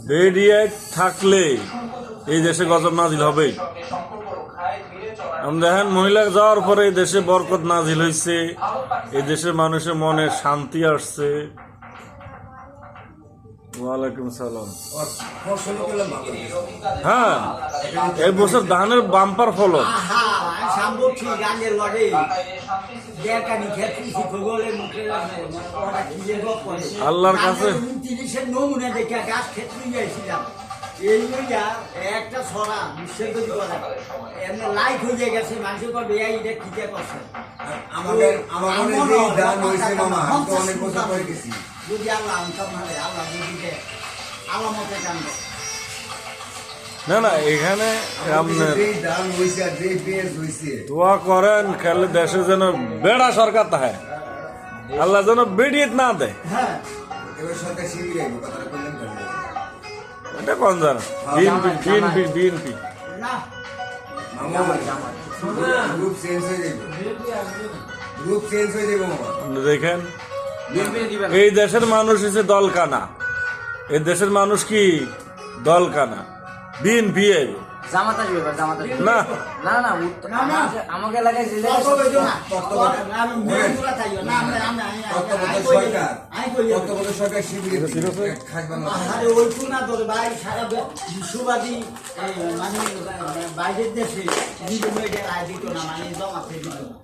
বেডিয়ায় থাকলে এই দেশে গজব নাজিল হবে। আমরা দেখেন মহিলা যাওয়ার পরে এই দেশে বরকত নাজিল হয়েছে, এই দেশের মানুষের মনে শান্তি আসছে। ওয়ালাইকুম সালাম। হ্যাঁ, এই বছর ধানের বাম্পার ফলন। আল্লাহর কাছে একটা ছড়া বিশ্বের লাইট হয়ে গেছে মানুষের করবে এইটা ঠিকই করছে। যদি আল্লাহ আনতাম না আল্লাহ বুঝিতে আল্লাহ মতে জানবে না না, এখানে আপনার দোয়া করেন খেলে দেশে যেন বেড়া সরকার থাকে, আল্লাহ যেন বেড়িয়ে না দেয়। হ্যাঁ, এটা কোন জানা বিএনপি বিএনপি বিএনপি না দেখেন এই দেশের মানুষ হচ্ছে দলকানা, এই দেশের মানুষ কি দলকানা। বিএনপি না আমাকে এলাকায় বিশ্ববাদী মানে বাইরের দেশে আয় দিত না, মানে জমাতে দিত না।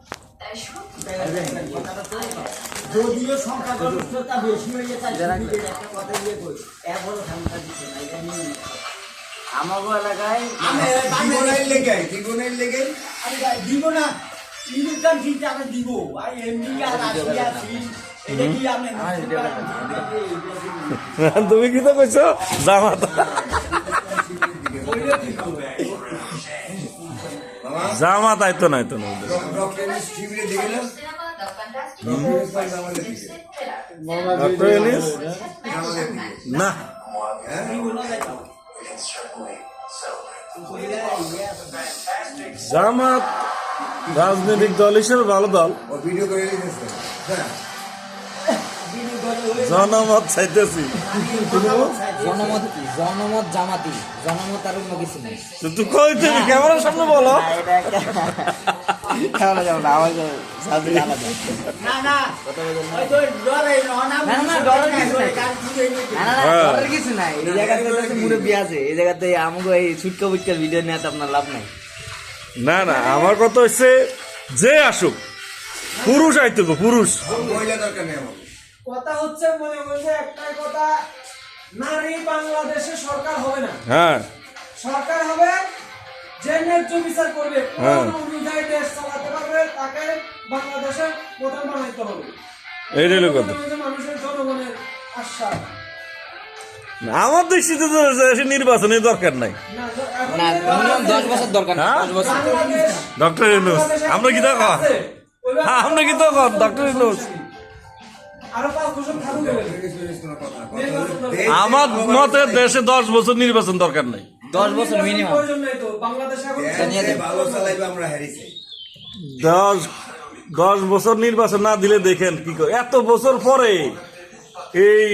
যদিও সংখ্যাগরিষ্ঠতা বেশি হয়ে যায় একটা কথা দিয়ে কই এরপরও ঠান্ডা দিচ্ছে না, এটা নিয়ে আমাগো এলাকায় দিব না ইউরোপিয়ান চিন্তা আমরা দিব আর আমেরিকা রাশিয়া চীন এটা কি আপনি তুমি কি তো কইছো জামাত জামাত আইতো না আইতো না ডক্টর ইউনূস না জামাত রাজনৈতিক দল হিসেবে ভালো দল, জনমত চাইতেছি। জনমত কি জনমত জামাতি জনমত আর অন্য কিছু নেই। তুই কই তুমি ক্যামেরার সামনে বলো। কিছু নাই এই জায়গাতে মুরব্বী আছে, এই জায়গাতে আমাকে এই ছুটকা বুটকার ভিডিও নিয়ে তো আপনার লাভ নাই। না না, আমার কথা হচ্ছে যে আসুক পুরুষ আইতো পুরুষ। কথা হচ্ছে মনে মনে একটাই কথা, নারী বাংলাদেশে সরকার হবে না। হ্যাঁ, সরকার হবে যে ন্যায্য বিচার করবে, হ্যাঁ, কোন অনুযায়ী দেশ চালাতে পারবে তাকে বাংলাদেশের প্রধান বানাইতে হবে। এইটাই হলো কথা। মানুষের জনগণের আশ্বাস। আমার দৃষ্টিতে তো নির্বাচনের দরকার নাই। না 10 বছর দরকার না, 10 বছর। ডক্টর ইউনূস আমরা কি দেখো, আমরা কি দেখো ডক্টর ইউনূস আমার মতে দেশে 10 বছর নির্বাচন দরকার নাই। 10 বছর মিনিমাম। 10 বছর নির্বাচন না দিলে দেখেন কি করে এত বছর পরে এই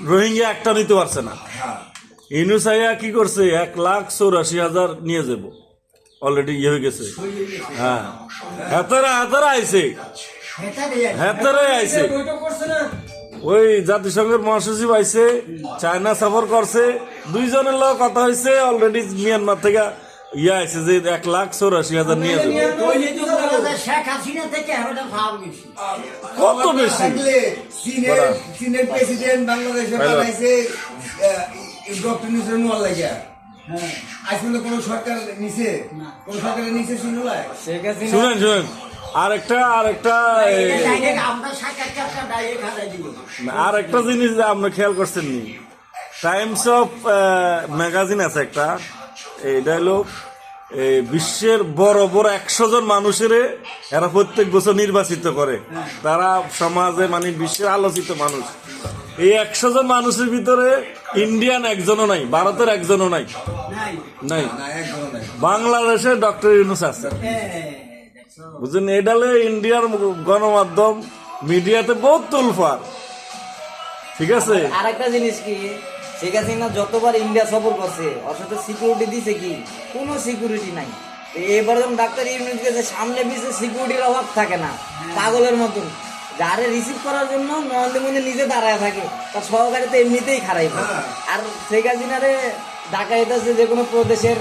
রোহিঙ্গা একটা নিতে পারছে না। ইউনূস আইয়া কি করছে 1,84,000 নিয়ে যাব, অলরেডি ইয়ে হয়ে গেছে। হ্যাঁ, হেতারা আইছে, হেতারাই আইছে। ওই জাতিসংঘের মহাসচিব আইছে, চায়না সফর করছে, দুইজনের লোক কথা হয়েছে। অলরেডি মিয়ানমার থেকে ইয়ে আইছে যে 1,84,000 নিয়ে যাবে। কত বেশি চীনের প্রেসিডেন্ট বাংলাদেশে পাঠাইছে ডক্টর ইউনূসের নোয়াল লাগিয়া। আজকে কোন সরকার নিছে, কোন সরকারের নিছে শুনেন আরেকটা জিনিস আপনি খেয়াল করছেন নি, টাইমস অফ ম্যাগাজিন আছে একটা, এইটা হলো বিশ্বের বড় বড় 100 জন মানুষের এরা প্রত্যেক বছর নির্বাচিত করে। তারা সমাজে মানে বিশ্বের আলোচিত মানুষ। এই 100 জন মানুষের ভিতরে ইন্ডিয়ান একজনও নাই, ভারতের একজনও নাই, নাই বাংলাদেশে ডক্টর ইউনূস আছে। বুঝলেন, এডালে ইন্ডিয়ার গণমাধ্যম মিডিয়াতে বহুত তুলফার। ঠিক আছে আর একটা জিনিস কি, শেখ হাসিনা যতবার ইন্ডিয়া সফর করছে ওর সাথে সিকিউরিটি দিছে কি? কোনো সিকিউরিটি নাই। এবার যখন ডাক্তার ইউনিট গেছে, সামনে পিছিয়ে সিকিউরিটির অভাব থাকে না, পাগলের মতন। যারে রিসিভ করার জন্য নরেন্দ্র মোদী নিজে দাঁড়ায় থাকে, তার সহকারী তো এমনিতেই খারাপ। আর শেখ হাসিনারে ঢাকা যেতেছে যে কোনো প্রদেশের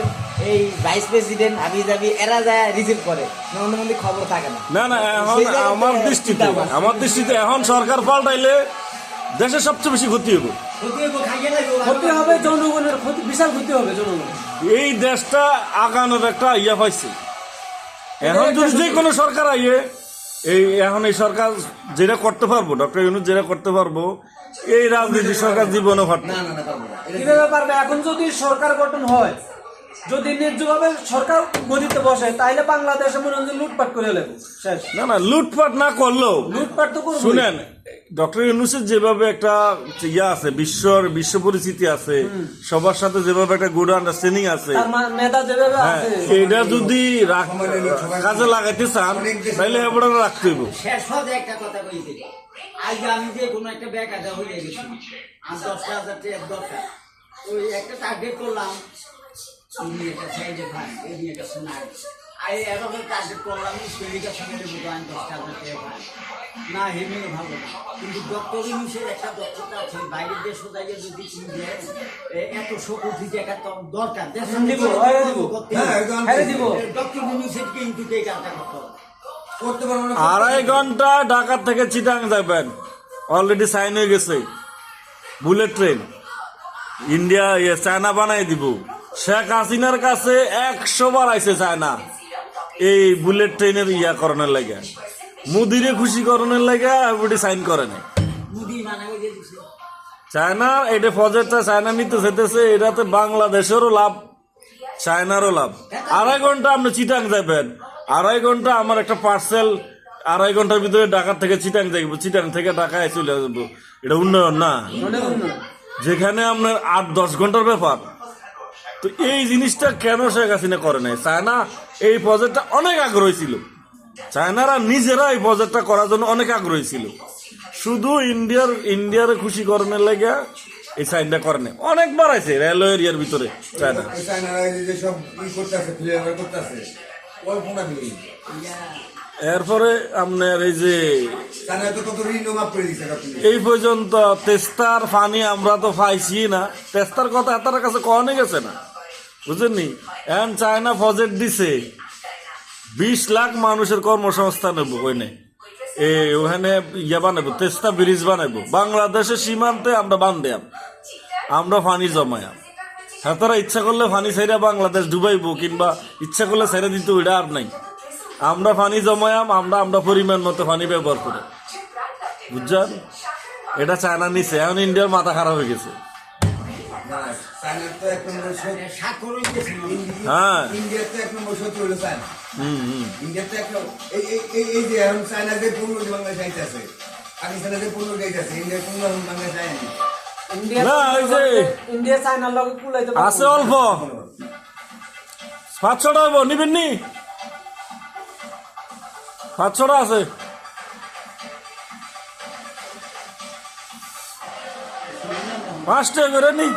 এই ভাইস প্রেসিডেন্ট হাবি জাবি এরা যায় রিসিভ করে, নরেন্দ্র মোদী খবর থাকে না। না না এখন সেই জায়গাতে আমার দৃষ্টিতে এখন সরকার পাল্টাইলে দেশের সবচেয়ে বেশি ক্ষতি হবে। ক্ষতি হবে জনগণের, ক্ষতি বিশাল ক্ষতি হবে জনগণের। এই দেশটা আগানোর একটা ইয়া পাইছে। এখন যদি যে কোনো সরকার আইয়ে এখন এই সরকার যেটা করতে পারবো, ডক্টর ইউনূস যেটা করতে পারবো, এই রাজনীতি সরকার জীবনও পারত না। কিভাবে পারবে? এখন যদি সরকার গঠন হয়, যদি ন্যায্যভাবে সরকার গদিতে বসে, তাহলে বাংলাদেশে মনে হয় যে লুটপাট করে নেবে শেষ। না লুটপাট না করলেও লুটপাট তো করবে। শুনেন, ডক্টর ইউনূসের যেভাবে একটা ইয়া আছে, বিশ্ব পরিচিতি আছে, সবার সাথে যেভাবে একটা গুড আন্ডারস্ট্যান্ডিং আছে, তার মেধা যেভাবে হ্যাঁ, আছে, এটা যদি কাজে লাগাইতে চান তাহলে এবার রাখতে হইব। শেষ হতে একটা কথা কইতে, আজ আমি যে কোনো একটা ব্যাগ আদা হয়ে গেছি, আর 10,000 টাকার দরকার, ওই একটা টার্গেট করলাম, তুমি একটা সাইডে ভাই, এই একটা শোনা, আই এরকম টার্গেট করলাম, স্পেলিকার সঙ্গে দেবো, আমি 10,000 টাকা ভাই, না হেমিও ভালো না। কিন্তু ডক্টর ইউনূসের একটা দক্ষতা আছে, বাইরের দেশ যাইয়ে যদি তুমি দেন, এত শোকতি টাকা তো দরকার, দেশের দিব, হ্যাঁ দিব, হ্যাঁ দিব। ডক্টর ইউনূসের কিন্তু এই কাজটা করতে হবে। করতে পারবো না। 2.5 ঘন্টা ঢাকা থেকে চিটাং যাবেন, অলরেডি সাইন হয়ে গেছে বুলেট ট্রেন। ইন্ডিয়া চায়না বানাই দিব। শেখ হাসিনার কাছে 100 বার আইছে চায়না এই বুলেট ট্রেনের ইয়া করণের লাগে, মুদিরে খুশি করণের লাগে এবারে সাইন করে নাই মুদি মানে ওই যে দিছে। চায়না। এটা প্রজেক্টটা চায়না নিতে যেতেছে, এটাতে বাংলাদেশেরও লাভ, চায়নারও লাভ। 2.5 ঘন্টা আপনি চিটাং যাবেন, 2.5 ঘন্টা আমার একটা পার্সেল 2.5 ঘন্টার ভিতরে ঢাকা থেকে চিটাং যাইব, চিটাং থেকে ঢাকায় চলে যাবো। এটা উন্নয়ন না? যেখানে আপনার 8-10 ঘন্টার ব্যাপার। তো এই জিনিসটা কেন শেখ হাসিনা করে নাই? চায়না এই প্রজেক্টটা অনেক আগ্রহী ছিল, চায়নারা নিজেরা এই প্রজেক্টটা করার জন্য অনেক আগ্রহী ছিল, শুধু ইন্ডিয়ার খুশি করণের লাগে এই সাইনটা করে নাই। অনেকবার আছে রেলওয়ে এরিয়ার ভিতরে চায়না। চায়নারা এই যে সব ই করতেছে, ফ্লেভার করতেছে, কল্পনা দিই। এরপরে আপনার এই যে চায়না তো কত ঋণ মাফ করে দিচ্ছে ডক্টর। এই পর্যন্ত তেস্তার পানি আমরা তো পাইছি না, তেস্তার কথা তার কাছে কখনো গেছে না, বুঝলেননি? এখন চায়না প্রজেক্ট দিছে 20 লাখ মানুষের কর্মসংস্থান নেবো, ওইনে ওখানে ইয়ে বানাবো, তেস্তা ব্রিজ বানাবো, বাংলাদেশের সীমান্তে আমরা বান্ধাম, আমরা পানি জমায়াম। হ্যাঁ, তারা ইচ্ছা করলে পানি ছেড়ে বাংলাদেশ ডুবাইবো, কিংবা ইচ্ছা করলে ছেড়ে দিতে, ওইটা আর নাই। আমরা পানি জমায়াম, আমরা পরিমাণ মতো পানি ব্যবহার করি, বুঝছেন? এটা চায়না নিছে, এখন ইন্ডিয়ার মাথা খারাপ হয়ে গেছে। চায়নার তো 1 নম্বর স্বাক্ষর হইতেছে না। হ্যাঁ, ইন্ডিয়ার তো 1 নম্বর শত্রু হলো চায়না। ইন্ডিয়ার তো এই যে এখন চায়না যে পণ্য বাংলাদেশ আইতেছে, পাকিস্তানের যে পণ্য যাইতেছে, ইন্ডিয়ার পণ্য বাংলাদেশ আয় না। না, ওই যে ইন্ডিয়া চায়নার লগে কুলাইতে আছে অল্প 500 টাকা নিবেন নি? 500 টাকা আছে। পাঁচটা করে নি।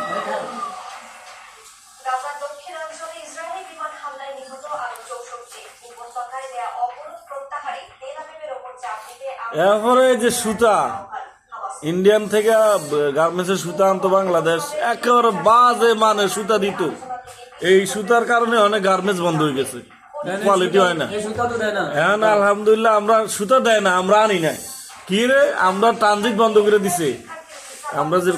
গাজার দক্ষিণাঞ্চলে ইসরায়েলি বিমান হামলায় নিহত আরো 64। উপত্যকায় দেয়া অবরোধ প্রত্যাহারে তেল আবিবের ওপর চাপ দিতে এরপরে যে সুতা ইন্ডিয়ান থেকে গার্মেন্টসের সুতা আনতো বাংলাদেশ, একেবারে বাজে মানে সুতা দিত। এই সুতার কারণে অনেক গার্মেন্টস বন্ধ হয়ে গেছে, কোয়ালিটি হয় না। এখন আলহামদুলিল্লাহ আমরা সুতা দেয় না, আমরা আনি না। কি রে, আমরা ট্রানজিট বন্ধ করে দিছে। আমরা যে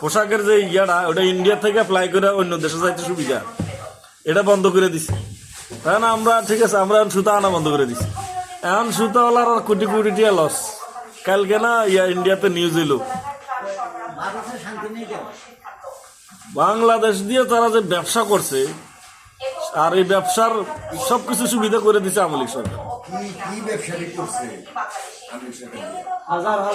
পোশাকের যে ইয়াটা, ওটা ইন্ডিয়া থেকে অ্যাপ্লাই করে অন্য দেশে যাইতে সুবিধা, এটা বন্ধ করে দিছে। কারণ আমরা ঠিক আছে, আমরা সুতা আনা বন্ধ করে দিছি। এখন সুতাওয়ালার আর কোটি কোটি টাকা লস। কালকে না ইন্ডিয়াতে নিউজ এলো, ভারতের শান্তি নেই কেন? বাংলাদেশ দিয়ে তারা যে ব্যবসা করছে, আর এই ব্যবসার সবকিছু সুবিধা করে দিছে আওয়ামী লীগ সরকার। কি ব্যবসাটি করছে আমি সেটা হাজার